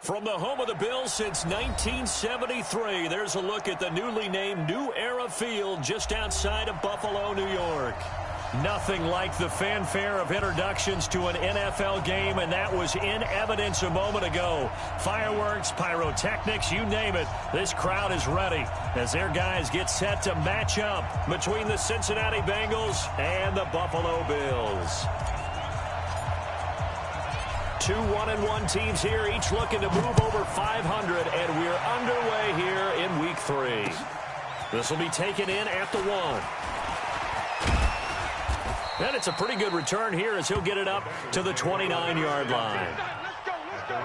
From the home of the Bills since 1973, there's a look at the newly named New Era Field just outside of Buffalo, New York. Nothing like the fanfare of introductions to an NFL game, and that was in evidence a moment ago. Fireworks, pyrotechnics, you name it. This crowd is ready as their guys get set to match up between the Cincinnati Bengals and the Buffalo Bills. Two 1-1 teams here, each looking to move over 500, and we're underway here in Week 3. This will be taken in at the 1. And it's a pretty good return here as he'll get it up to the 29-yard line. Let's go.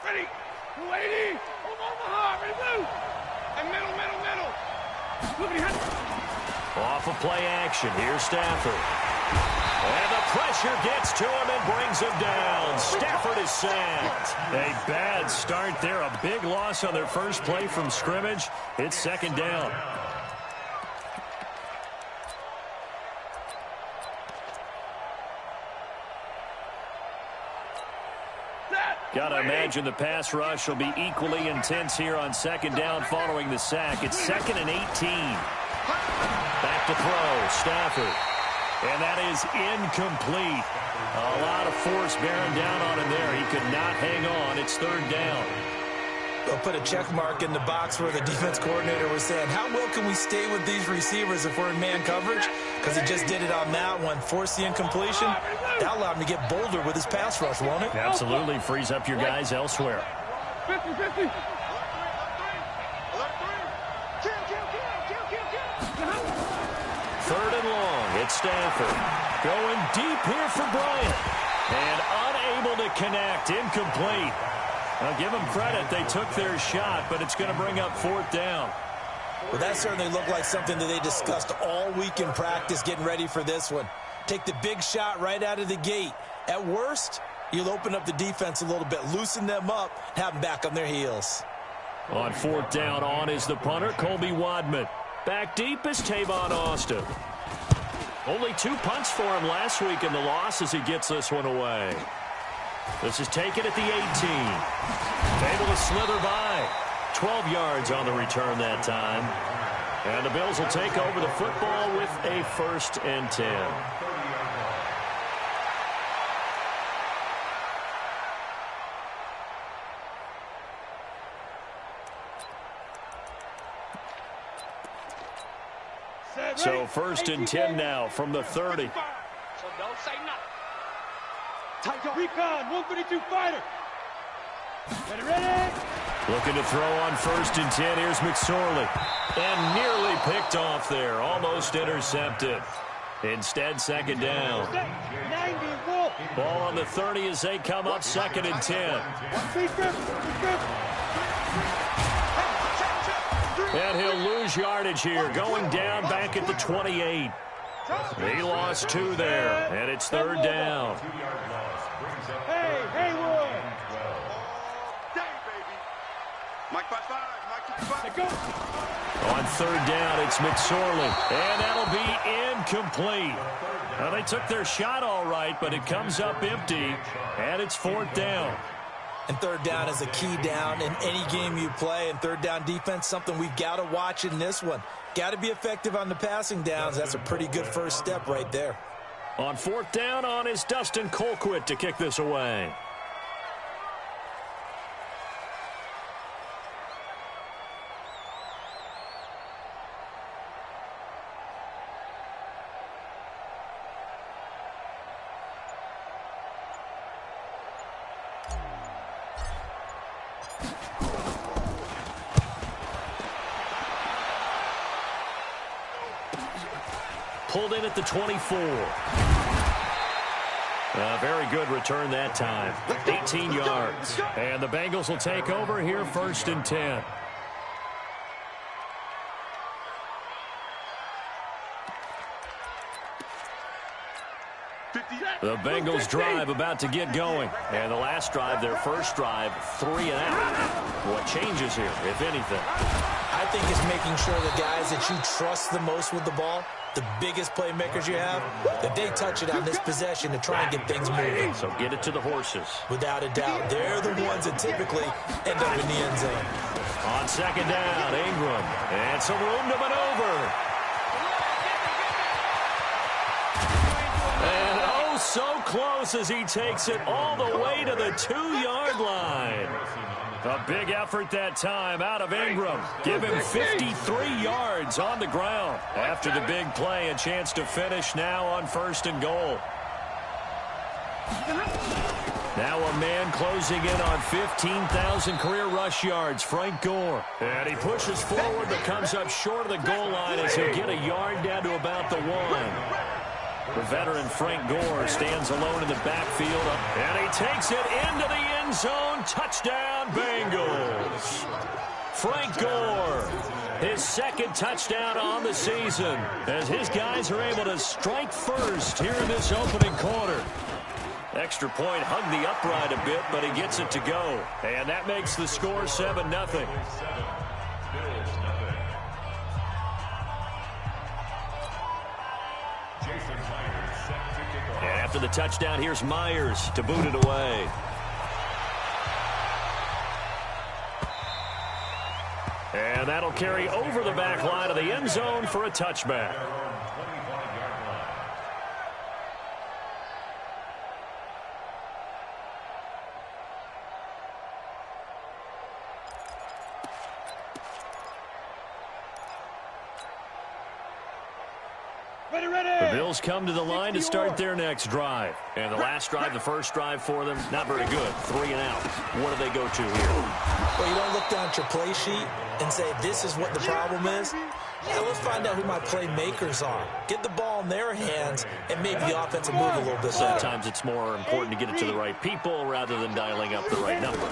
Ready, 280, Omaha, ready, move, and middle. Off of play action, here's Stafford. And the pressure gets to him and brings him down. Stafford is sacked. A bad start there, a big loss on their first play from scrimmage. It's second down. Got to imagine the pass rush will be equally intense here on second down following the sack. It's 2nd and 18. Back to throw, Stafford. And that is incomplete. A lot of force bearing down on him there. He could not hang on. It's 3rd down. They'll put a check mark in the box where the defense coordinator was saying, how well can we stay with these receivers if we're in man coverage? Because he just did it on that one. Force the incompletion. That allowed him to get bolder with his pass rush, won't it? Absolutely. Frees up your guys elsewhere. 50-50. Third and long. It's Stafford. Going deep here for Bryant. And unable to connect. Incomplete. I'll give them credit. They took their shot, but it's going to bring up 4th down. Well, that certainly looked like something that they discussed all week in practice getting ready for this one. Take the big shot right out of the gate. At worst, you'll open up the defense a little bit, loosen them up, have them back on their heels. On 4th down, on is the punter, Colby Wadman. Back deep is Tavon Austin. Only 2 punts for him last week in the loss as he gets this one away. This is taken at the 18. Able to slither by. 12 yards on the return that time. And the Bills will take over the football with a 1st and 10. So 1st and 10 now from the 30. So don't say nothing. Recon, 132 fighter. Ready. Looking to throw on 1st and 10. Here's McSorley. And nearly picked off there. Almost intercepted. Instead, 2nd down. 90, Ball on the 30 as they come up 2nd and 10. And he'll lose yardage here. Going down back at the 28. He lost 2 there. And it's 3rd down. Hey, Roy. Mike 5-5. On 3rd down, it's McSorley. And that'll be incomplete. Now, they took their shot all right, but it comes up empty. And it's 4th down. And 3rd down is a key down in any game you play. And 3rd down defense, something we've got to watch in this one. Got to be effective on the passing downs. That's a pretty good first step right there. On 4th down, on is Dustin Colquitt to kick this away. Pulled in at the 24. A very good return that time. 18 yards. And the Bengals will take over here 1st and 10. The Bengals drive about to get going. And the last drive, their first drive, 3 and out. What changes here, if anything? I think it's making sure the guys that you trust the most with the ball, the biggest playmakers you have, that they touch it on this possession to try and get things moving. So get it to the horses. Without a doubt. They're the ones that typically end up in the end zone. On second down, Ingram. And some room to maneuver. And oh, so close as he takes it all the way to the 2-yard line. A big effort that time out of Ingram. Give him 53 yards on the ground. After the big play, a chance to finish now on 1st and goal. Now a man closing in on 15,000 career rush yards, Frank Gore. And he pushes forward but comes up short of the goal line as he'll get a yard down to about the 1. The veteran Frank Gore stands alone in the backfield, and he takes it into the end zone. Touchdown, Bengals. Frank Gore, his 2nd touchdown on the season, as his guys are able to strike first here in this opening quarter. Extra point hugged the upright a bit, but he gets it to go. And that makes the score 7-0. And after the touchdown, here's Myers to boot it away. And that'll carry over the back line of the end zone for a touchback. The Bills come to the line to start their next drive. And the last drive, the first drive for them, not very good. 3 and out. What do they go to here? Well, you don't look down at your play sheet and say, this is what the problem is. Yeah, let's find out who my playmakers are. Get the ball in their hands, and maybe the offense will move a little bit better. Sometimes it's more important to get it to the right people rather than dialing up the right number.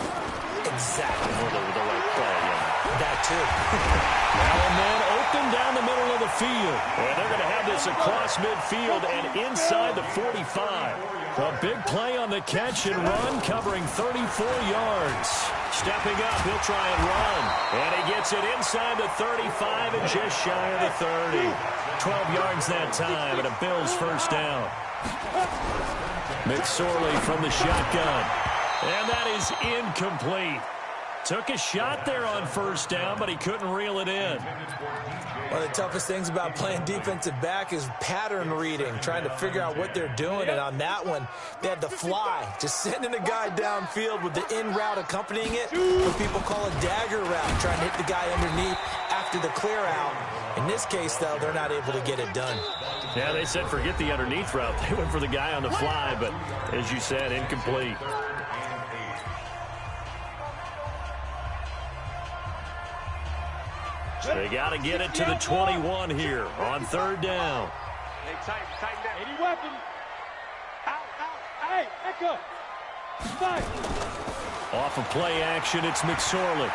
Exactly. Or the right play, yeah. That too. Now a man open down the middle of the field. And they're going to have this across midfield and inside the 45. A big play on the catch and run, covering 34 yards. Stepping up, he'll try and run. And he gets it inside the 35 and just shy of the 30. 12 yards that time and a Bills first down. McSorley from the shotgun. And that is incomplete. Took a shot there on first down, but he couldn't reel it in. One of the toughest things about playing defensive back is pattern reading, trying to figure out what they're doing. And on that one, they had the fly, just sending a guy downfield with the in route accompanying it. What people call a dagger route, trying to hit the guy underneath after the clear out. In this case, though, they're not able to get it done. Yeah, they said forget the underneath route. They went for the guy on the fly, but as you said, incomplete. They got to get it to the 21 here on 3rd down. Hey, tighten down. Any weapon. Out. Hey, echo. Fight. Off of play action, it's McSorley.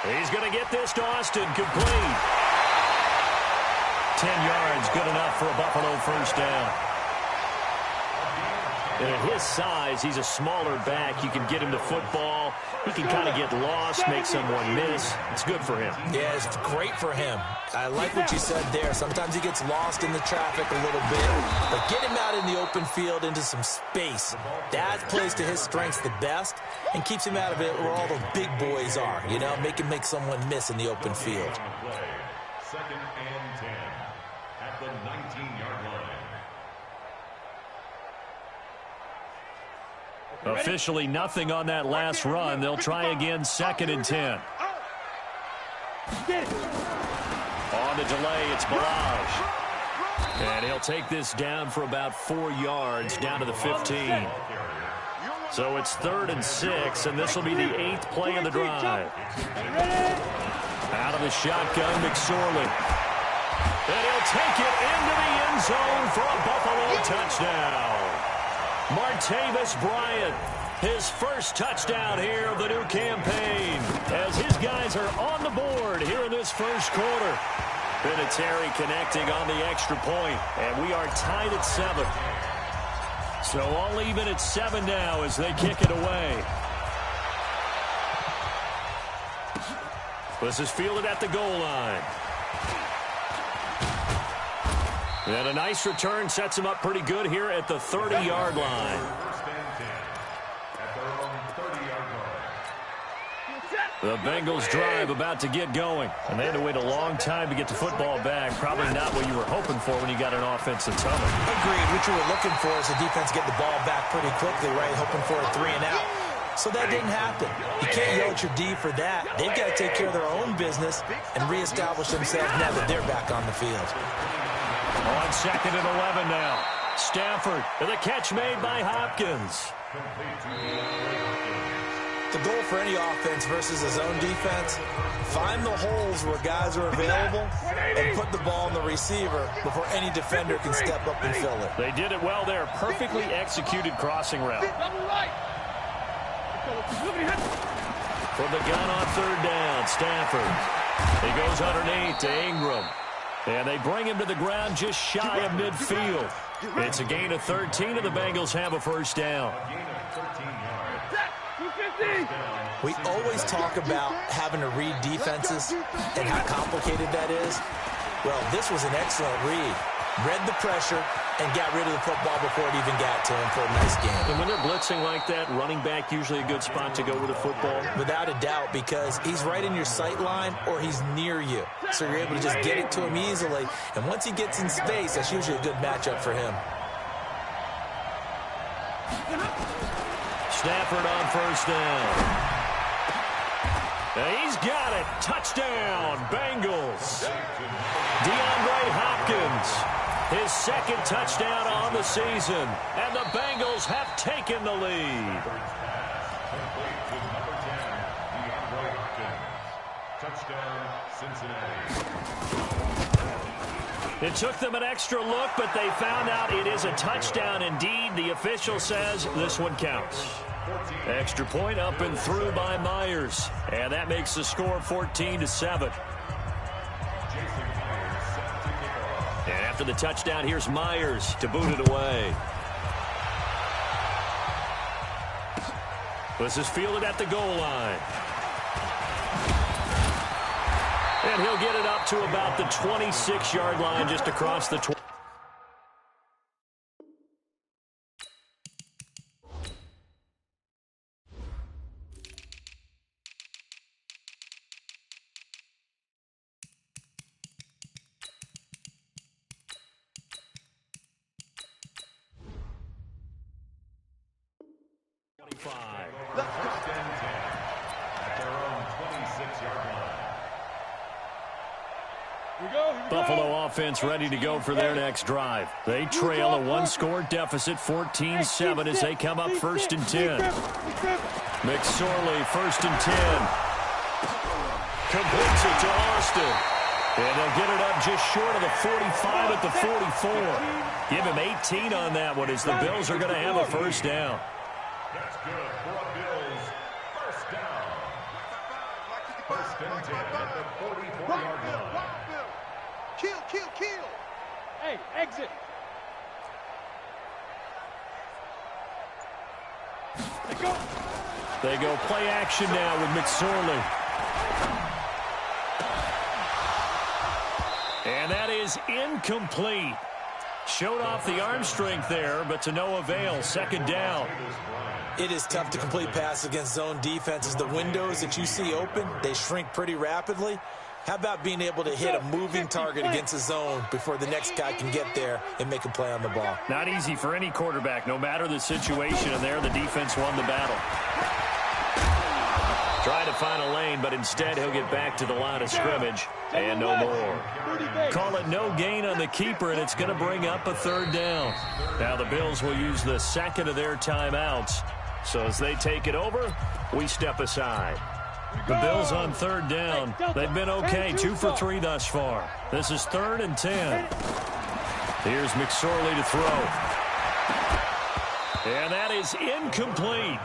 He's going to get this to Austin, complete. 10 yards, good enough for a Buffalo first down. And at his size, he's a smaller back. You can get him to football. He can kind of get lost, make someone miss. It's good for him. Yeah, it's great for him. I like what you said there. Sometimes he gets lost in the traffic a little bit. But get him out in the open field into some space. That plays to his strengths the best and keeps him out of it where all the big boys are. You know, make him make someone miss in the open field. 2nd and 10 at the 19-yard line. Officially nothing on that last run. They'll try again, 2nd and 10. On the delay, it's Balaj. And he'll take this down for about 4 yards, down to the 15. So it's 3rd and 6, and this will be the 8th play of the drive. Out of the shotgun, McSorley. And he'll take it into the end zone for a Buffalo touchdown. Martavis Bryant, his first touchdown here of the new campaign, as his guys are on the board here in this first quarter. Vinatieri connecting on the extra point, and we are tied at 7. So all even at 7 now as they kick it away. This is fielded at the goal line. And a nice return sets him up pretty good here at the 30-yard line. The Bengals drive about to get going. And they had to wait a long time to get the football back. Probably not what you were hoping for when you got an offense that's humming. Agreed. What you were looking for is the defense getting the ball back pretty quickly, right? Hoping for a 3 and out. So that didn't happen. You can't yell at your D for that. They've got to take care of their own business and reestablish themselves now that they're back on the field. On 2nd and 11 now. Stafford, and the catch made by Hopkins. The goal for any offense versus a zone defense, find the holes where guys are available and put the ball on the receiver before any defender can step up and fill it. They did it well there. Perfectly executed crossing route. From the gun on 3rd down, Stafford. He goes underneath to Ingram. And they bring him to the ground just shy of midfield. It's a gain of 13, and the Bengals have a first down. We always talk about having to read defenses and how complicated that is. Well, this was an excellent read. Read the pressure and got rid of the football before it even got to him for a nice game. And when they're blitzing like that, running back usually a good spot to go with the football? Without a doubt, because he's right in your sight line or he's near you. So you're able to just get it to him easily. And once he gets in space, that's usually a good matchup for him. Stafford on 1st down. He's got it. Touchdown, Bengals. DeAndre Hopkins, his 2nd touchdown on the season. And the Bengals have taken the lead. Touchdown, Cincinnati. It took them an extra look, but they found out it is a touchdown indeed. The official says this one counts. Extra point up and through by Myers. And that makes the score 14-7. And after the touchdown, here's Myers to boot it away. This is fielded at the goal line. And he'll get it up to about the 26-yard line just across the 20. Buffalo offense ready to go for their next drive. They trail a 1-score deficit, 14-7, as they come up 1st and 10. McSorley, 1st and 10. Completes it to Austin. And they'll get it up just short of the 45 at the 44. Give him 18 on that one as the Bills are going to have a first down. That's good for the Bills. First down. 1st and 10 at the 44-yard line. Kill. Hey, exit. They go play action now with McSorley. And that is incomplete. Showed off the arm strength there, but to no avail. 2nd down. It is tough to complete passes against zone defenses. The windows that you see open, they shrink pretty rapidly. How about being able to hit a moving target against a zone before the next guy can get there and make a play on the ball? Not easy for any quarterback, no matter the situation, and there the defense won the battle. Trying to find a lane, but instead he'll get back to the line of scrimmage, and no more. Call it no gain on the keeper, and it's going to bring up a 3rd down. Now the Bills will use the 2nd of their timeouts. So as they take it over, we step aside. The Bills on 3rd down. They've been okay, 2 for 3 thus far. This is 3rd and 10. Here's McSorley to throw. And that is incomplete.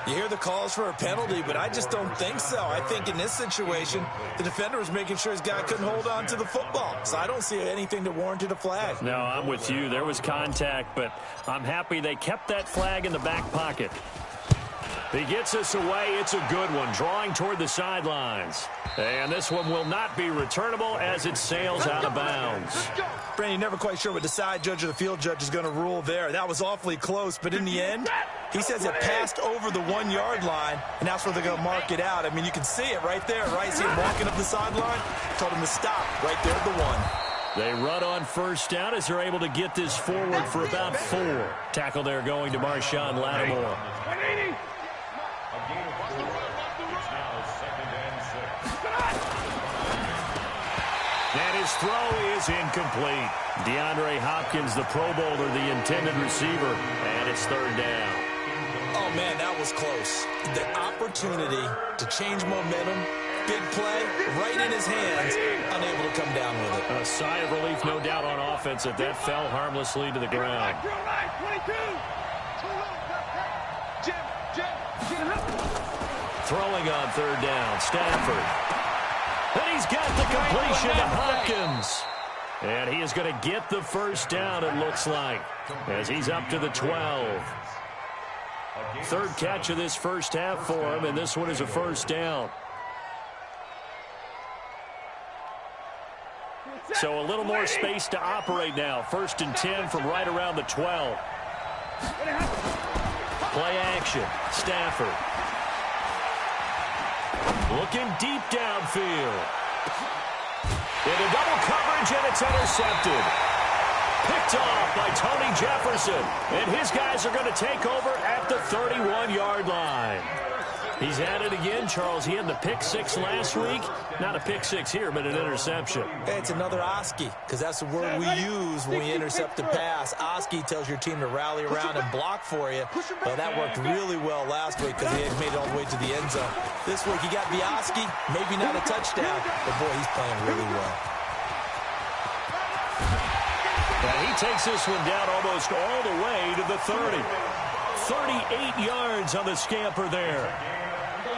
You hear the calls for a penalty, but I just don't think so. I think in this situation, the defender was making sure his guy couldn't hold on to the football. So I don't see anything that warranted a flag. No, I'm with you. There was contact, but I'm happy they kept that flag in the back pocket. He gets us away. It's a good one, drawing toward the sidelines. And this one will not be returnable as it sails out of bounds. Brandon, you're never quite sure what the side judge or the field judge is going to rule there. That was awfully close, but in the end, he says it passed over the 1-yard line, and that's where they're going to mark it out. I mean, you can see it right there, right? See him walking up the sideline? Told him to stop right there at the 1. They run on first down as they're able to get this forward for about 4. Tackle there going to Marshawn Lattimore. And his throw is incomplete. DeAndre Hopkins, the Pro Bowler, the intended receiver, and it's third down. Oh, man, that was close. The opportunity to change momentum, big play, right in his hands, unable to come down with it. A sigh of relief, no doubt, on offense that fell harmlessly to the ground. Throwing on third down, Stafford. And he's got the completion to Hopkins. And he is going to get the first down, it looks like, as he's up to the 12. Third catch of this first half for him, and this one is a first down. So a little more space to operate now. 1st and 10 from right around the 12. Play action. Stafford. Looking deep downfield. Into double coverage, and it's intercepted. Picked off by Tony Jefferson. And his guys are going to take over at the 31-yard line. He's at it again, Charles. He had the pick 6 last week. Not a pick 6 here, but an interception. Hey, it's another Oski, because that's the word we use when we intercept a pass. Oski tells your team to rally around and block for you. Well, that worked really well last week because he had made it all the way to the end zone. This week, he got the Oski, maybe not a touchdown, but boy, he's playing really well. And he takes this one down almost all the way to the 30. 38 yards on the scamper there.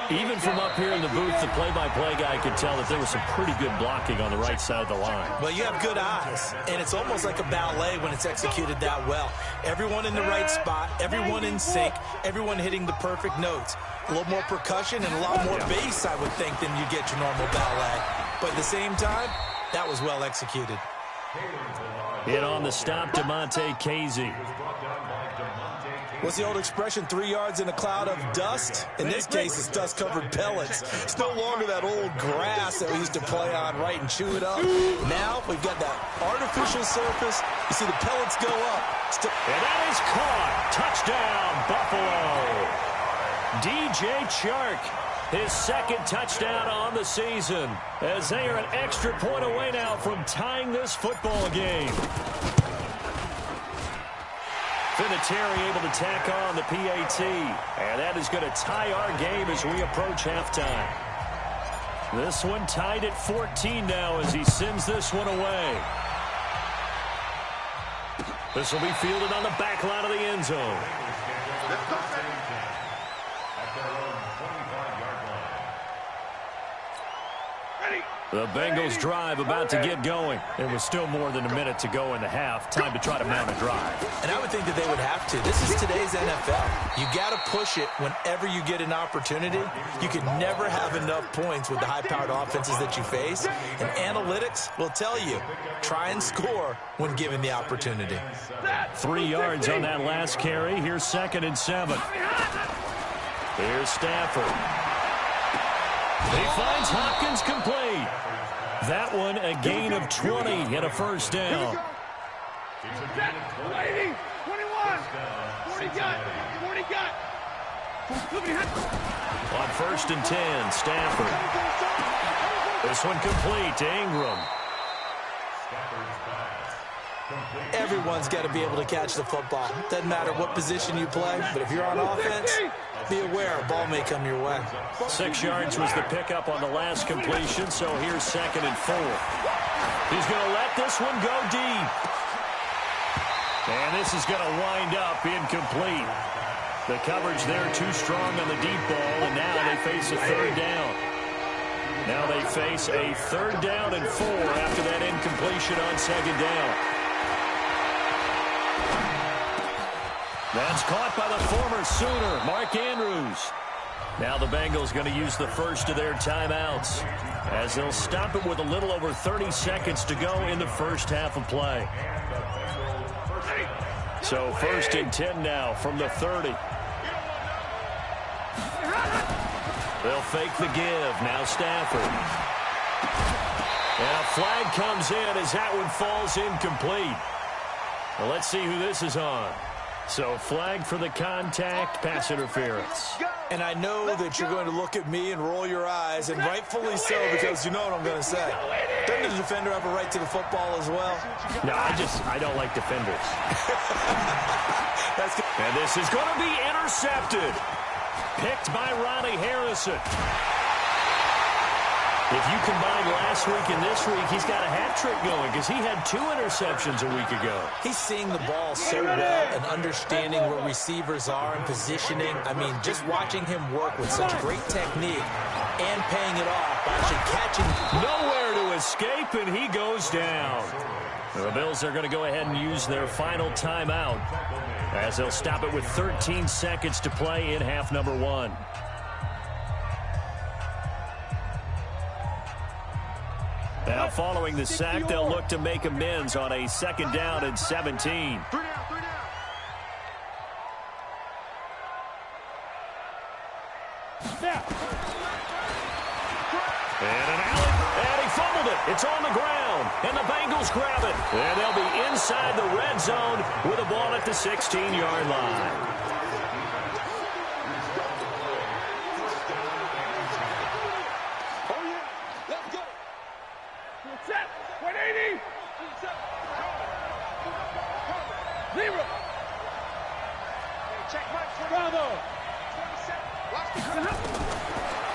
Even from up here in the booth, the play-by-play guy could tell that there was some pretty good blocking on the right side of the line. Well, you have good eyes, and it's almost like a ballet when it's executed that well. Everyone in the right spot, everyone in sync, everyone hitting the perfect notes. A little more percussion and a lot more bass, I would think, than you get your normal ballet. But at the same time, that was well executed. In on the stop, DeMonte Casey. What's the old expression, 3 yards in a cloud of dust? In this case, it's dust-covered pellets. It's no longer that old grass that we used to play on, right, and chew it up. Now, we've got that artificial surface. You see the pellets go up. And that is caught. Touchdown, Buffalo. DJ Chark, his 2nd touchdown on the season, as they are an extra point away now from tying this football game. Vinatieri able to tack on the PAT, and that is going to tie our game as we approach halftime. This one tied at 14 now as he sends this one away. This will be fielded on the back line of the end zone. The Bengals drive about to get going. There was still more than a minute to go in the half. Time to try to mount a drive. And I would think that they would have to. This is today's NFL. You got to push it whenever you get an opportunity. You can never have enough points with the high-powered offenses that you face. And analytics will tell you, try and score when given the opportunity. 3 yards on that last carry. Here's 2nd and 7. Here's Stafford. He finds Hopkins complete. That one a gain of 20 and a first down. 21. 40 got. On 1st and 10, Stafford. This one complete to Ingram. Everyone's got to be able to catch the football. Doesn't matter what position you play, but if you're on offense, be aware a ball may come your way. 6 yards was the pickup on the last completion, so here's 2nd and 4. He's going to let this one go deep. And this is going to wind up incomplete. The coverage there too strong on the deep ball, and now they face a third down. Now they face a third down and 4 after that incompletion on second down. That's caught by the former Sooner, Mark Andrews. Now the Bengals going to use the first of their timeouts as they'll stop it with a little over 30 seconds to go in the first half of play. So 1st and 10 now from the 30. They'll fake the give. Now Stafford. And a flag comes in as that one falls incomplete. Well, let's see who this is on. So flag for the contact, pass interference. And I know that you're going to look at me and roll your eyes, and rightfully so, because you know what I'm going to say. Doesn't the defender have a right to the football as well? No, I don't like defenders. That's good. And this is going to be intercepted. Picked by Ronnie Harrison. If you combine last week and this week, he's got a hat trick going because he had 2 interceptions a week ago. He's seeing the ball so well and understanding where receivers are and positioning. I mean, just watching him work with such great technique and paying it off by actually catching. Nowhere to escape, and he goes down. The Bills are going to go ahead and use their final timeout as they'll stop it with 13 seconds to play in half number 1. Now, following the sack, they'll look to make amends on a 2nd down and 17. And an alley, and he fumbled it. It's on the ground, and the Bengals grab it. And they'll be inside the red zone with a ball at the 16-yard line.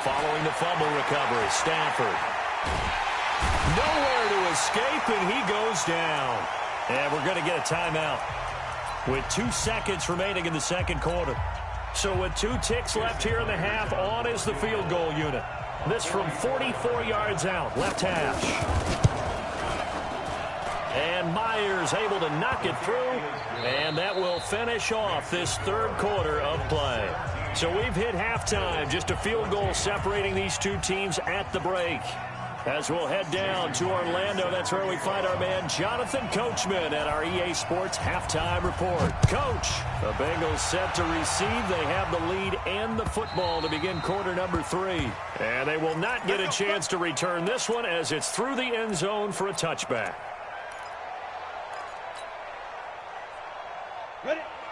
Following the fumble recovery, Stafford. Nowhere to escape, and he goes down. And we're going to get a timeout with 2 seconds remaining in the second quarter. So with 2 ticks left here in the half, on is the field goal unit. This from 44 yards out, left hash. And Myers able to knock it through, and that will finish off this third quarter of play. So we've hit halftime, just a field goal separating these two teams at the break. As we'll head down to Orlando, that's where we find our man Jonathan Coachman at our EA Sports Halftime Report. Coach, the Bengals set to receive. They have the lead and the football to begin quarter number 3. And they will not get a chance to return this one as it's through the end zone for a touchback.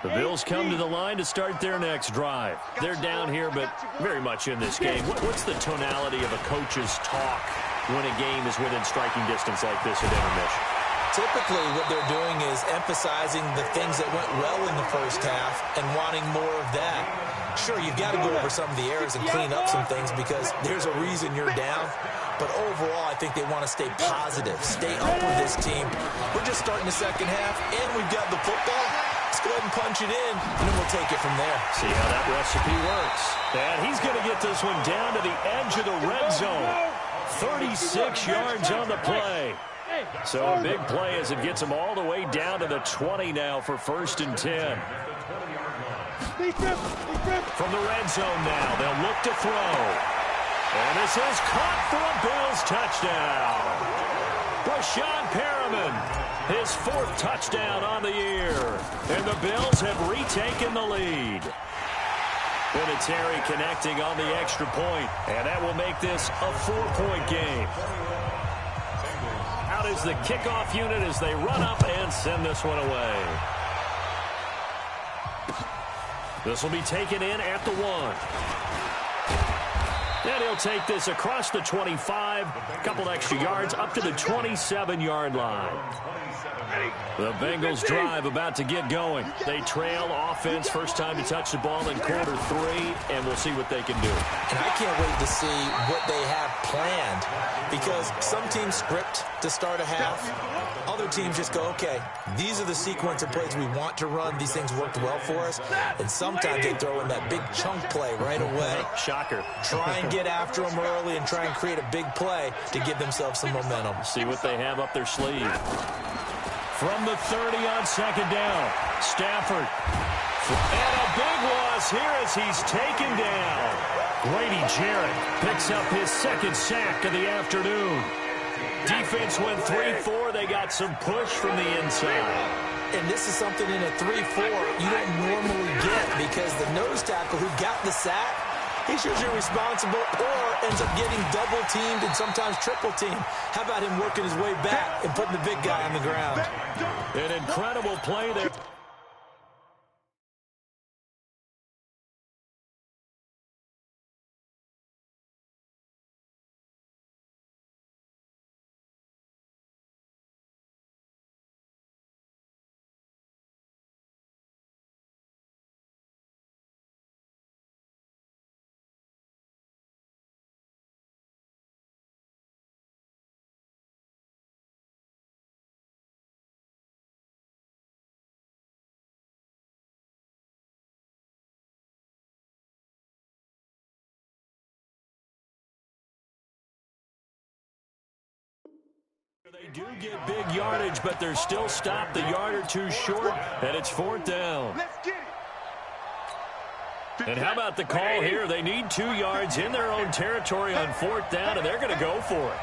The Bills come to the line to start their next drive. They're down here, but very much in this game. What's the tonality of a coach's talk when a game is within striking distance like this at intermission? Typically, what they're doing is emphasizing the things that went well in the first half and wanting more of that. Sure, you've got to go over some of the errors and clean up some things because there's a reason you're down. But overall, I think they want to stay positive, stay up with this team. We're just starting the second half, and we've got the football. Let's go ahead and punch it in, and then we'll take it from there. See how that recipe works. And he's going to get this one down to the edge of the red zone. 36 yards on the play. So a big play as it gets him all the way down to the 20 now for 1st and 10. From the red zone now, they'll look to throw. And this is caught for a Bills touchdown. Brashad Perriman, his 4th touchdown on the year. And the Bills have retaken the lead. Vinatieri connecting on the extra point, and that will make this a 4-point game. Out is the kickoff unit as they run up and send this one away. This will be taken in at the 1. And he'll take this across the 25, a couple extra yards, up to the 27-yard line. The Bengals drive about to get going. They trail offense, first time to touch the ball in quarter 3, and we'll see what they can do. And I can't wait to see what they have planned, because some teams script to start a half. Other teams just go, okay, these are the sequence of plays we want to run. These things worked well for us. And sometimes they throw in that big chunk play right away. Shocker. Try and get after them early and try and create a big play to give themselves some momentum. See what they have up their sleeve. From the 30 on second down, Stafford. And a big loss here as he's taken down. Grady Jarrett picks up his second sack of the afternoon. Defense went 3-4. They got some push from the inside. And this is something in a 3-4 you don't normally get, because the nose tackle who got the sack, he's usually responsible or ends up getting double-teamed and sometimes triple-teamed. How about him working his way back and putting the big guy on the ground? An incredible play there. They do get big yardage, but they're still stopped a yard or two short, and it's fourth down. And how about the call here? They need 2 yards in their own territory on fourth down, and they're going to go for it.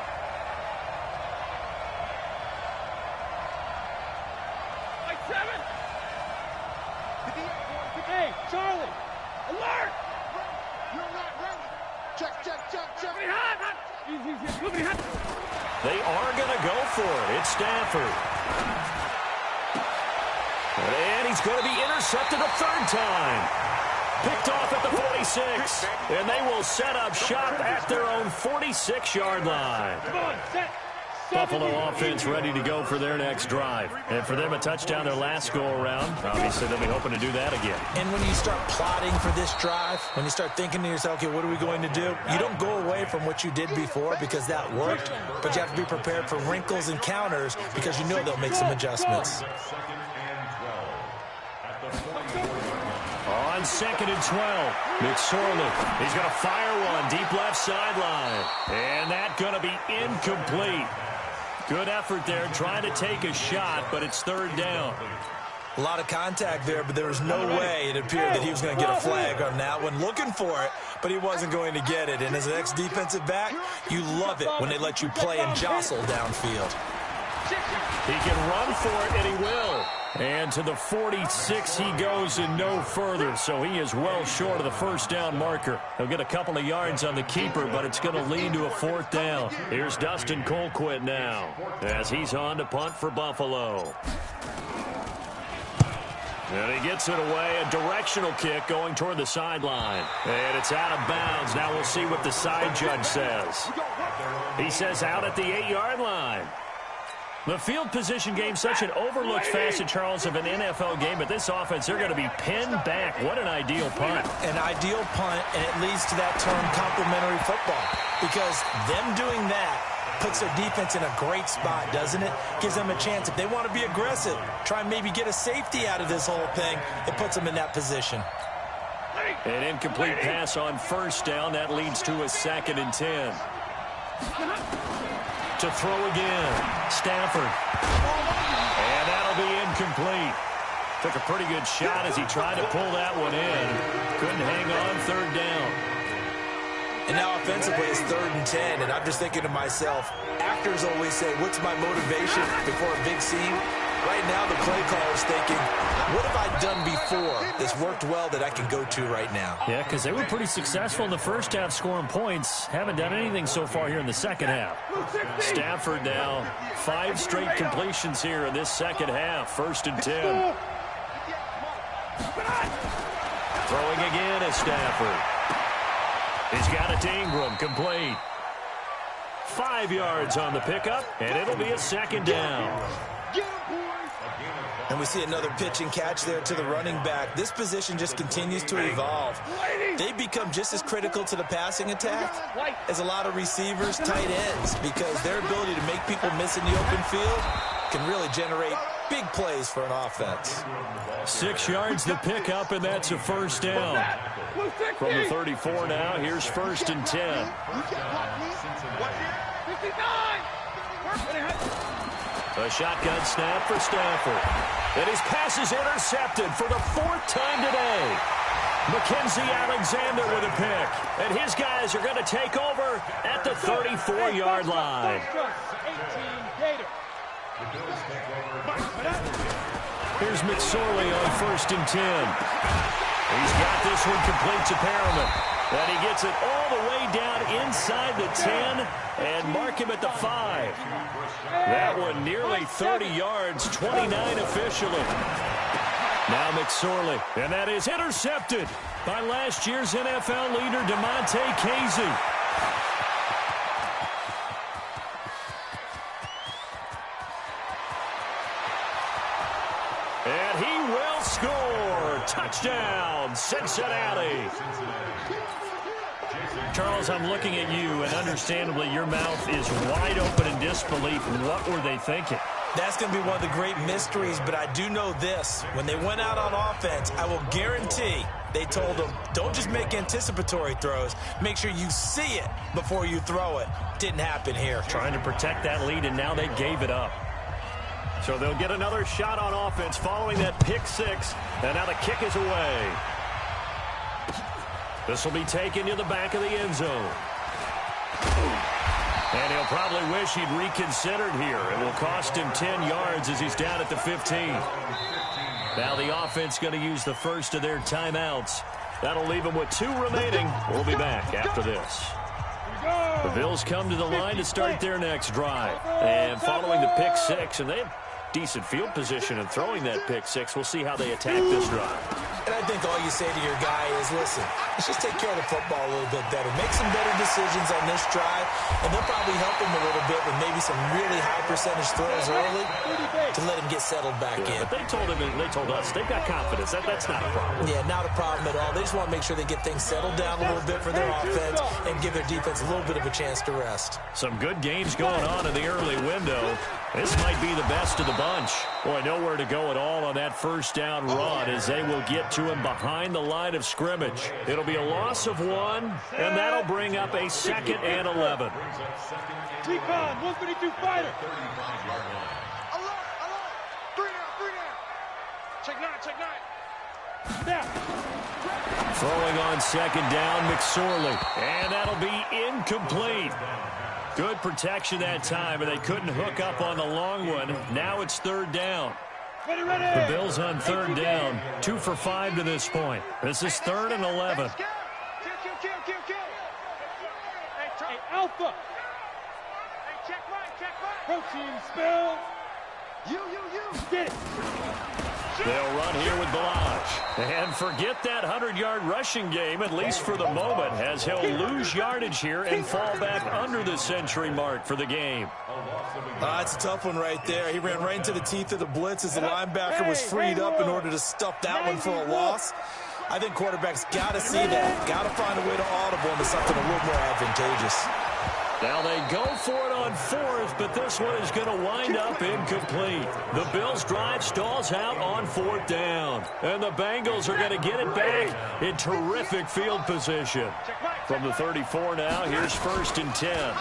Hey, Charlie, alert! You're not ready. Check. They are going to go for it. It's Stafford. And he's going to be intercepted a third time. Picked off at the 46. And they will set up shop at their own 46-yard line. Come on, set. Buffalo offense ready to go for their next drive. And for them, a touchdown their last go-around. Obviously, they'll be hoping to do that again. And when you start plotting for this drive, when you start thinking to yourself, okay, what are we going to do? You don't go away from what you did before because that worked, but you have to be prepared for wrinkles and counters because you know they'll make some adjustments. On 2nd and 12, McSorley. He's going to fire one deep left sideline. And that's going to be incomplete. Good effort there, trying to take a shot, but it's third down. A lot of contact there, but there was no way it appeared that he was going to get a flag on that one. Looking for it, but he wasn't going to get it. And as an ex-defensive back, you love it when they let you play and jostle downfield. He can run for it, and he will. And to the 46 he goes and no further, so he is well short of the first down marker. He'll get a couple of yards on the keeper, but it's going to lead to a fourth down. Here's Dustin Colquitt now as he's on to punt for Buffalo. And he gets it away, a directional kick going toward the sideline. And it's out of bounds. Now we'll see what the side judge says. He says out at the 8-yard line. The field position game, such an overlooked facet, Charles, of an NFL game. But this offense, they're going to be pinned back. What an ideal punt. An ideal punt, and it leads to that term complementary football. Because them doing that puts their defense in a great spot, doesn't it? Gives them a chance. If they want to be aggressive, try and maybe get a safety out of this whole thing, it puts them in that position. An incomplete pass on first down. That leads to a 2nd and 10. To throw again, Stafford. And that'll be incomplete. Took a pretty good shot as he tried to pull that one in. Couldn't hang on, third down. And now offensively it's 3rd and 10, and I'm just thinking to myself, actors always say, what's my motivation before a big scene? Right now the play caller is thinking, what have I done before that's worked well that I can go to right now? Yeah, because they were pretty successful in the first half scoring points. Haven't done anything so far here in the second half. Stafford now, 5 straight completions here in this second half. 1st and 10. Throwing again is Stafford. He's got it to Ingram, complete. 5 yards on the pickup, and it'll be a second down. And we see another pitch and catch there to the running back. This position just continues to evolve. They become just as critical to the passing attack as a lot of receivers, tight ends, because their ability to make people miss in the open field can really generate big plays for an offense. 6 yards the pickup, and that's a first down. From the 34 now, here's 1st and 10. A shotgun snap for Stafford. And his pass is intercepted for the 4th time today. Mackenzie Alexander with a pick. And his guys are going to take over at the 34-yard line. Here's McSorley on 1st and 10. He's got this one complete to Perriman. And he gets it all the way down inside the 10 and mark him at the 5. That one nearly 30 yards, 29 officially. Now McSorley, and that is intercepted by last year's NFL leader, DeMonte Casey. And he will score. Touchdown, Cincinnati. Charles, I'm looking at you, and understandably your mouth is wide open in disbelief. What were they thinking? That's going to be one of the great mysteries, but I do know this. When they went out on offense, I will guarantee they told them, don't just make anticipatory throws. Make sure you see it before you throw it. Didn't happen here. Trying to protect that lead, and now they gave it up. So they'll get another shot on offense following that pick 6, and now the kick is away. This will be taken to the back of the end zone. And he'll probably wish he'd reconsidered here. It will cost him 10 yards as he's down at the 15. Now the offense going to use the first of their timeouts. That'll leave them with 2 remaining. We'll be back after this. The Bills come to the line to start their next drive. And following the pick 6, and they have decent field position in throwing that pick 6. We'll see how they attack this drive. And I think all you say to your guy is, listen, let's just take care of the football a little bit better. Make some better decisions on this drive, and they'll probably help him a little bit with maybe some really high percentage throws early to let him get settled back in. But they told us they've got confidence. That's not a problem. Yeah, not a problem at all. They just want to make sure they get things settled down a little bit for their offense and give their defense a little bit of a chance to rest. Some good games going on in the early window. This might be the best of the bunch. Boy, nowhere to go at all on that first down run as they will get to him behind the line of scrimmage. It'll be a loss of 1, and that'll bring up a 2nd and 11. Recon, 132 fighter. Check 9. Snap. Throwing on 2nd down, McSorley. And that'll be incomplete. Good protection that time, and they couldn't hook up on the long one. Now it's 3rd down. The Bills on 3rd down, 2 for 5 to this point. This is 3rd and 11. Kill. Hey, Alpha. Hey, check right. Protein spill. You. Get it. They'll run here with Balaj. And forget that 100-yard rushing game, at least for the moment, as he'll lose yardage here and fall back under the century mark for the game. It's a tough one right there. He ran right into the teeth of the blitz as the linebacker was freed up in order to stuff that one for a loss. I think quarterbacks got to see that. Got to find a way to audible into something a little more advantageous. Now they go for it on 4th, but this one is going to wind up incomplete. The Bills' drive stalls out on 4th down. And the Bengals are going to get it back in terrific field position. From the 34 now, here's 1st and 10.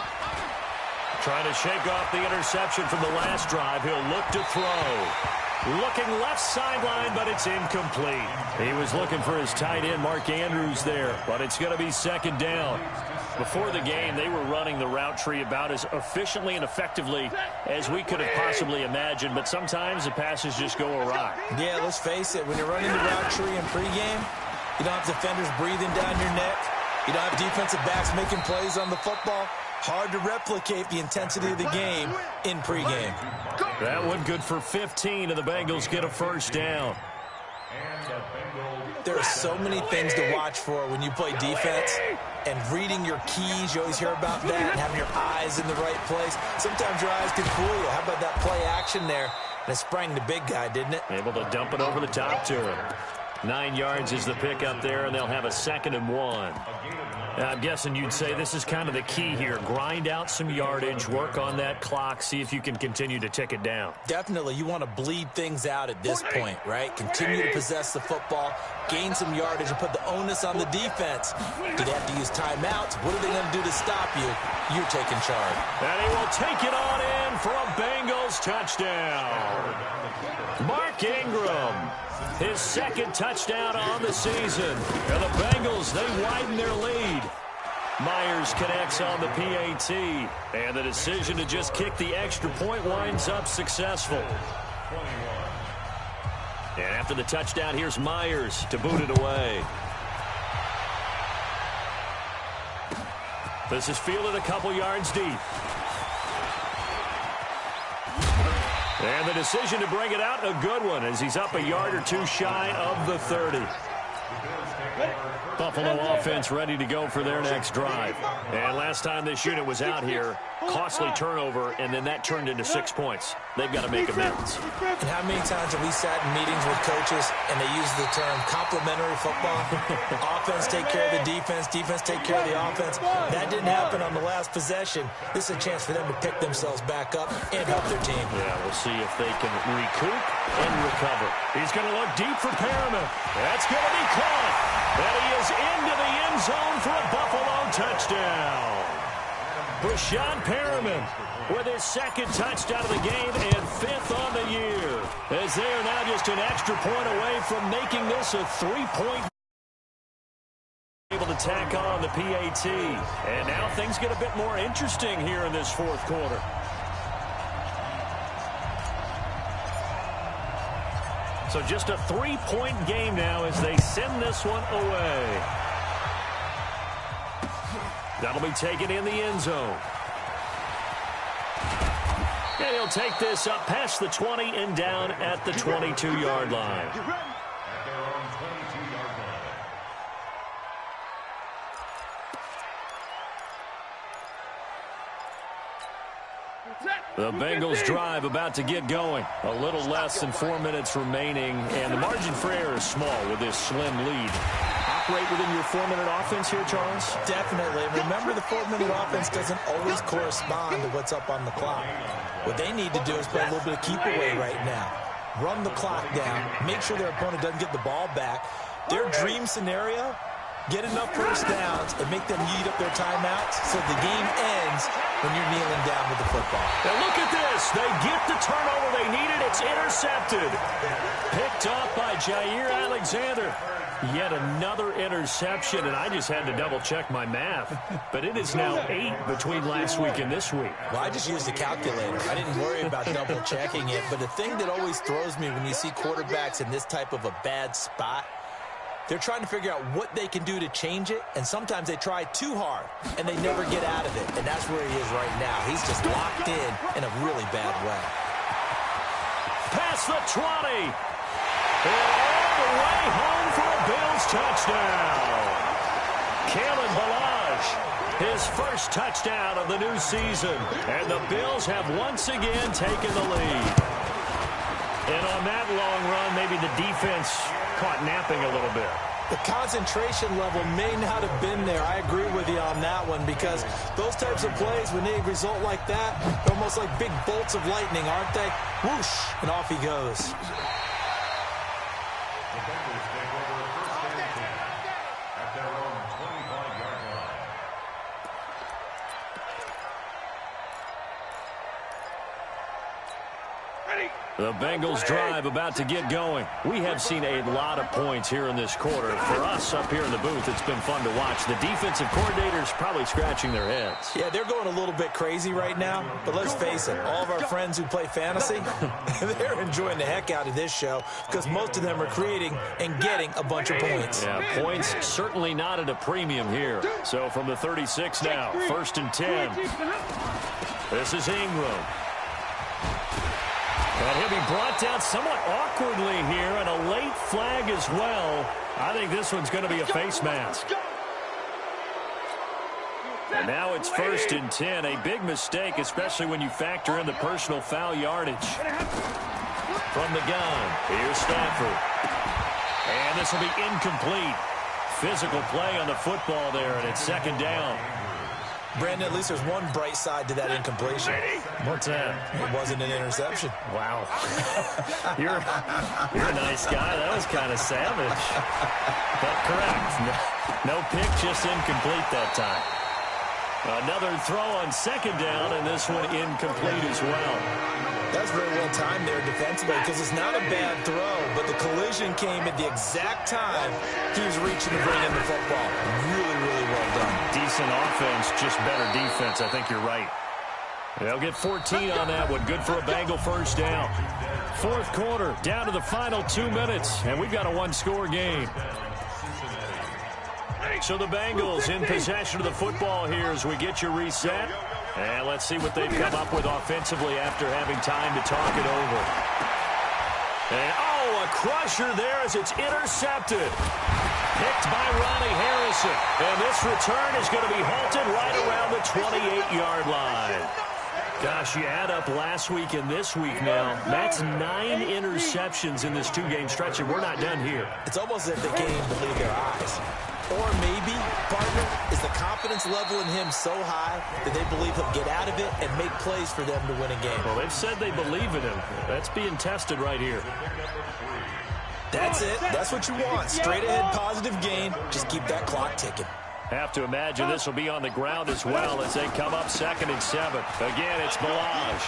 Trying to shake off the interception from the last drive. He'll look to throw. Looking left sideline, but it's incomplete. He was looking for his tight end, Mark Andrews, there, but it's going to be 2nd down. Before the game, they were running the route tree about as efficiently and effectively as we could have possibly imagined, but sometimes the passes just go awry. Yeah, let's face it. When you're running the route tree in pregame, you don't have defenders breathing down your neck. You don't have defensive backs making plays on the football. Hard to replicate the intensity of the game in pregame. That one good for 15, and the Bengals get a 1st down. There are so many things to watch for when you play defense, and reading your keys, you always hear about that, and having your eyes in the right place. Sometimes your eyes can fool you. How about that play action there? And it sprang the big guy, didn't it? Able to dump it over the top to him. 9 yards is the pickup there, and they'll have a 2nd and 1. I'm guessing you'd say this is kind of the key here. Grind out some yardage, work on that clock, see if you can continue to tick it down. Definitely. You want to bleed things out at this point, right? Continue to possess the football, gain some yardage, and put the onus on the defense. Do they have to use timeouts? What are they going to do to stop you? You're taking charge. And he will take it on in for a Bengals touchdown. Mark Ingram, his 2nd touchdown on the season. And the Bengals, they widen their lead. Myers connects on the PAT. And the decision to just kick the extra point winds up successful. And after the touchdown, here's Myers to boot it away. This is fielded a couple yards deep. And the decision to bring it out, a good one, as he's up a yard or two shy of the 30. Buffalo offense ready to go for their next drive. And last time this unit was out here, costly turnover, and then that turned into 6 points. They've got to make amends. And how many times have we sat in meetings with coaches and they use the term complementary football? Offense take care of the defense, defense take care of the offense. That didn't happen on the last possession. This is a chance for them to pick themselves back up and help their team. Yeah, we'll see if they can recoup and recover. He's going to look deep for Perriman. That's going to be caught. And he is into the end zone for a Buffalo touchdown. Brashad Perriman with his 2nd touchdown of the game and 5th on the year, as they are now just an extra point away from making this a 3-point. Able to tack on the PAT. And now things get a bit more interesting here in this 4th quarter. So just a 3-point game now as they send this one away. That'll be taken in the end zone. And he'll take this up past the 20 and down at the 22-yard line. The Bengals drive about to get going. A little less than 4 minutes remaining, and the margin for error is small with this slim lead. Operate within your 4-minute offense here, Charles? Definitely. Remember, the 4-minute offense doesn't always correspond to what's up on the clock. What they need to do is play a little bit of keep away right now. Run the clock down. Make sure their opponent doesn't get the ball back. Their dream scenario, get enough first downs and make them eat up their timeouts so the game ends when you're kneeling down with the football. Now look at this. They get the turnover they needed. It's intercepted. Picked off by Jair Alexander. Yet another interception, and I just had to double-check my math. But it is now 8 between last week and this week. Well, I just used a calculator. I didn't worry about double-checking it. But the thing that always throws me when you see quarterbacks in this type of a bad spot, they're trying to figure out what they can do to change it, and sometimes they try too hard, and they never get out of it. And that's where he is right now. He's just locked in a really bad way. Past the 20. And all the way home for a Bills touchdown. Kalen Ballage, his first touchdown of the new season. And the Bills have once again taken the lead. And on that long run, maybe the defense caught napping a little bit. The concentration level may not have been there. I agree with you on that one, because those types of plays, when they result like that, they're almost like big bolts of lightning, aren't they? Whoosh, and off he goes. The Bengals drive about to get going. We have seen a lot of points here in this quarter. For us up here in the booth, it's been fun to watch. The defensive coordinators probably scratching their heads. Yeah, they're going a little bit crazy right now. But let's face it, all of our friends who play fantasy, they're enjoying the heck out of this show because most of them are creating and getting a bunch of points. Yeah, points certainly not at a premium here. So from the 36 now, 1st and 10. This is Ingram. And he'll be brought down somewhat awkwardly here, and a late flag as well. I think this one's going to be a face mask. And now it's 1st and 10. A big mistake, especially when you factor in the personal foul yardage. From the gun, here's Stafford. And this will be incomplete. Physical play on the football there, and it's 2nd down. Brandon, at least there's one bright side to that incompletion. What's that? It wasn't an interception. Wow. You're a nice guy. That was kind of savage. But correct. No pick, just incomplete that time. Another throw on 2nd down, and this one incomplete as well. That's very well timed there defensively because it's not a bad throw, but the collision came at the exact time he was reaching to bring in the football. Really, really well done. Decent offense, just better defense. I think you're right. They'll get 14 on that one. Good for a Bengal 1st down. 4th quarter, down to the final 2 minutes, and we've got a one-score game. So the Bengals in possession of the football here as we get you reset. And let's see what they've come up with offensively after having time to talk it over. And, a crusher there as it's intercepted. Picked by Ronnie Harrison. And this return is going to be halted right around the 28-yard line. Gosh, you add up last week and this week now. That's 9 interceptions in this 2-game stretch, and we're not done here. It's almost as if they can't even believe their eyes. Or maybe, partner, is the confidence level in him so high that they believe he'll get out of it and make plays for them to win a game. Well, they've said they believe in him. That's being tested right here. That's it. That's what you want. Straight ahead positive gain. Just keep that clock ticking. Have to imagine this will be on the ground as well as they come up 2nd and 7. Again, it's Balaj.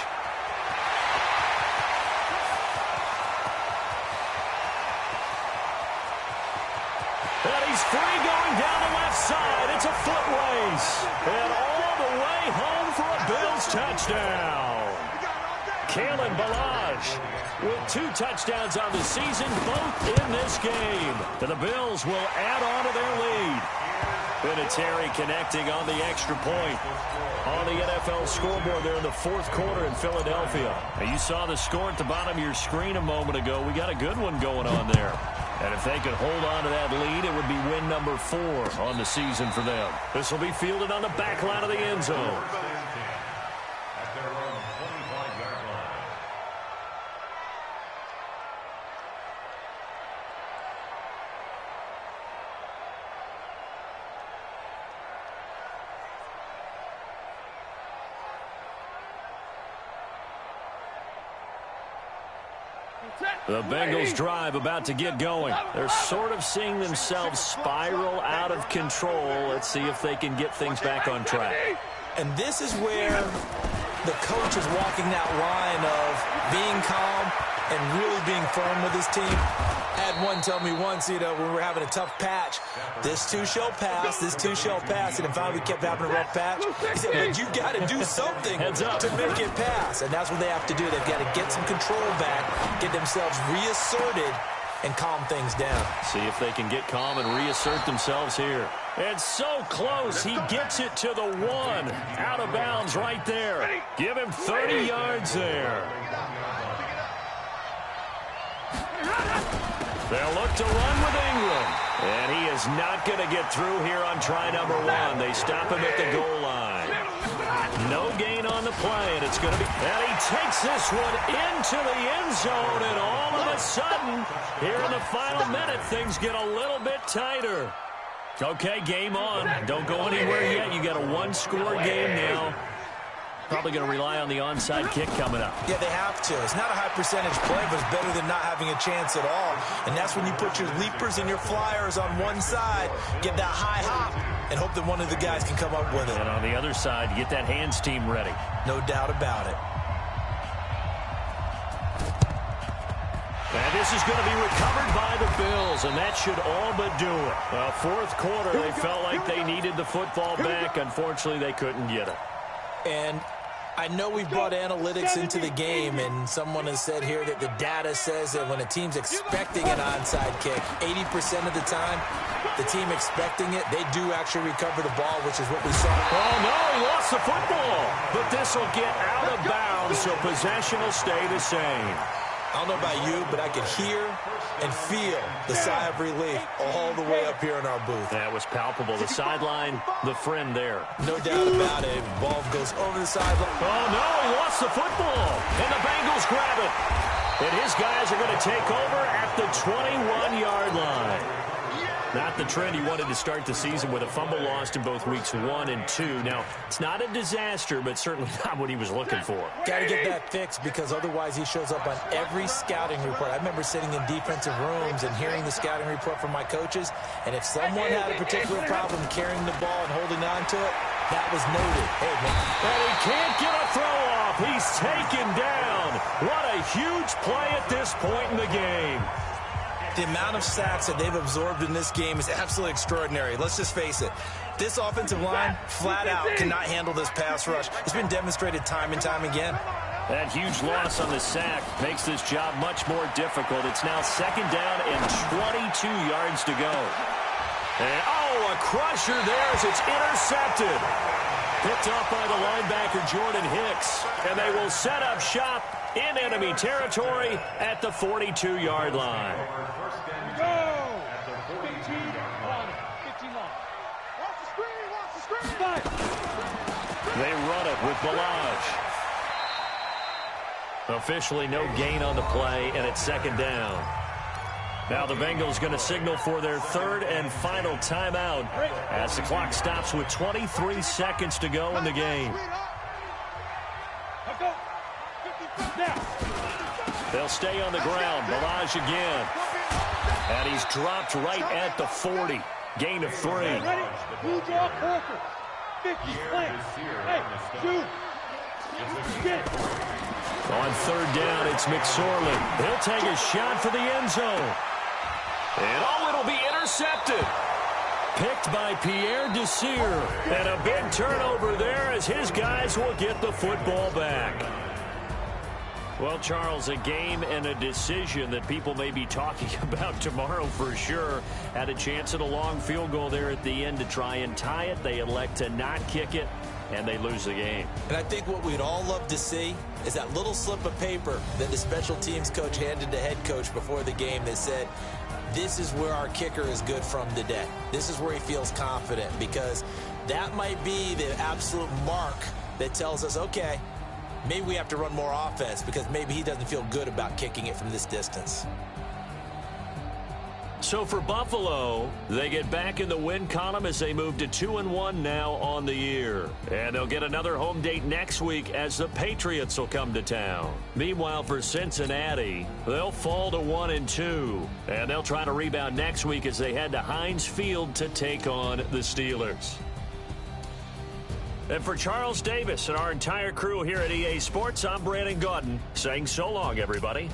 And he's free going down the left side. It's a foot race. And all the way home for a Bills touchdown. Kalen Balaj with 2 touchdowns on the season, both in this game. And the Bills will add on to their lead. Vinatieri connecting on the extra point. On the NFL scoreboard there in the 4th quarter in Philadelphia. Now you saw the score at the bottom of your screen a moment ago. We got a good one going on there. And if they could hold on to that lead, it would be win number 4 on the season for them. This will be fielded on the back line of the end zone. The Bengals drive about to get going. They're sort of seeing themselves spiral out of control. Let's see if they can get things back on track. And this is where the coach is walking that line of being calm and really being firm with his team. I had one tell me once, when we were having a tough patch, this too shall pass, this too shall pass. And then finally we kept having a rough patch. He said, but you got to do something to make it pass. And that's what they have to do. They've got to get some control back, get themselves reasserted, and calm things down. See if they can get calm and reassert themselves here. And so close, he gets it to the 1. Out of bounds right there. Give him 30 yards there. They'll look to run with Ingram. And he is not going to get through here on try number 1. They stop him at the goal line. No gain on the play, and it's going to be... And he takes this one into the end zone, and all of a sudden, here in the final minute, things get a little bit tighter. Okay, game on. Don't go anywhere yet. You got a one-score game now. Probably going to rely on the onside kick coming up. Yeah, they have to. It's not a high percentage play, but it's better than not having a chance at all. And that's when you put your leapers and your flyers on one side, get that high hop, and hope that one of the guys can come up with it. And on the other side, get that hands team ready. No doubt about it. And this is going to be recovered by the Bills, and that should all but do it. Well, 4th quarter, they felt like they needed the football back. Unfortunately, they couldn't get it. And I know we've brought analytics into the game, and someone has said here that the data says that when a team's expecting an onside kick, 80% of the time, the team expecting it, they do actually recover the ball, which is what we saw. Oh, no, he lost the football. But this will get out of bounds, so possession will stay the same. I don't know about you, but I could hear and feel the sigh of relief all the way up here in our booth. That was palpable. The sideline, the friend there. No doubt about it. Ball goes over the sideline. Oh, no, he lost the football. And the Bengals grab it. And his guys are going to take over at the 21-yard line. Not the trend he wanted to start the season with a fumble lost in both weeks 1 and 2. Now, it's not a disaster, but certainly not what he was looking for. Got to get that fixed because otherwise he shows up on every scouting report. I remember sitting in defensive rooms and hearing the scouting report from my coaches, and if someone had a particular problem carrying the ball and holding on to it, that was noted. Hey, man. And he can't get a throw off. He's taken down. What a huge play at this point in the game. The amount of sacks that they've absorbed in this game is absolutely extraordinary. Let's just face it. This offensive line, flat out, cannot handle this pass rush. It's been demonstrated time and time again. That huge loss on the sack makes this job much more difficult. It's now 2nd down and 22 yards to go. And, oh, a crusher there as it's intercepted. Picked off by the linebacker, Jordan Hicks. And they will set up shop in enemy territory at the 42-yard line. Go! 15 on. 15 on. Watch the screen, watch the screen. They run it with Balaj. Officially no gain on the play, and it's 2nd down. Now the Bengals going to signal for their 3rd and final timeout as the clock stops with 23 seconds to go in the game. They'll stay on the ground. Balaj again. And he's dropped right at the 40. Gain of 3. Blue draw Corker. 50 play. Hey, shoot. On 3rd down, it's McSorley. He'll take a shot for the end zone. And oh, it'll be intercepted. Picked by Pierre Desir. And a big turnover there as his guys will get the football back. Well, Charles, a game and a decision that people may be talking about tomorrow for sure. Had a chance at a long field goal there at the end to try and tie it. They elect to not kick it, and they lose the game. And I think what we'd all love to see is that little slip of paper that the special teams coach handed the head coach before the game that said, this is where our kicker is good from today. This is where he feels confident, because that might be the absolute mark that tells us, okay, maybe we have to run more offense because maybe he doesn't feel good about kicking it from this distance. So for Buffalo, they get back in the win column as they move to 2-1 now on the year. And they'll get another home date next week as the Patriots will come to town. Meanwhile, for Cincinnati, they'll fall to 1-2. And they'll try to rebound next week as they head to Heinz Field to take on the Steelers. And for Charles Davis and our entire crew here at EA Sports, I'm Brandon Gaudin saying so long, everybody.